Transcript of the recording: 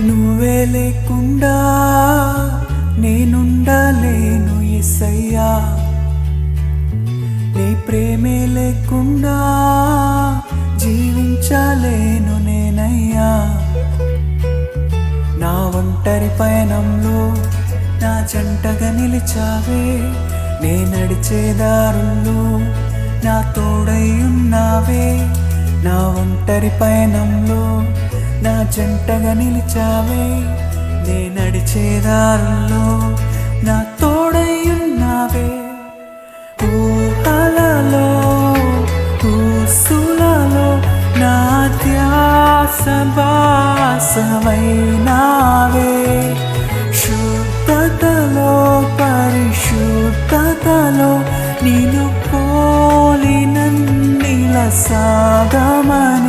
నువ్వే లేకుండా నేనుండలేను యేసయ్యా, నీ ప్రేమే లేకుండా జీవించలేను నేనయ్యా. నా ఒంటరి పయనంలో నా జంటగా నిలిచావే, నే నడిచే దారుల్లో నా తోడై ఉన్నావే. నా ఒంటరి పయనంలో నా జంటగా నిలిచావే, నే నడిచే దారుల్లో నా తోడై ఉన్నావే. ఊహలలో ఊసులలో నా ధ్యాస భాసమైనావే. శుద్ధతలో పరిశుద్ధతలో నిన్ను పోలి నన్నిల సాగమని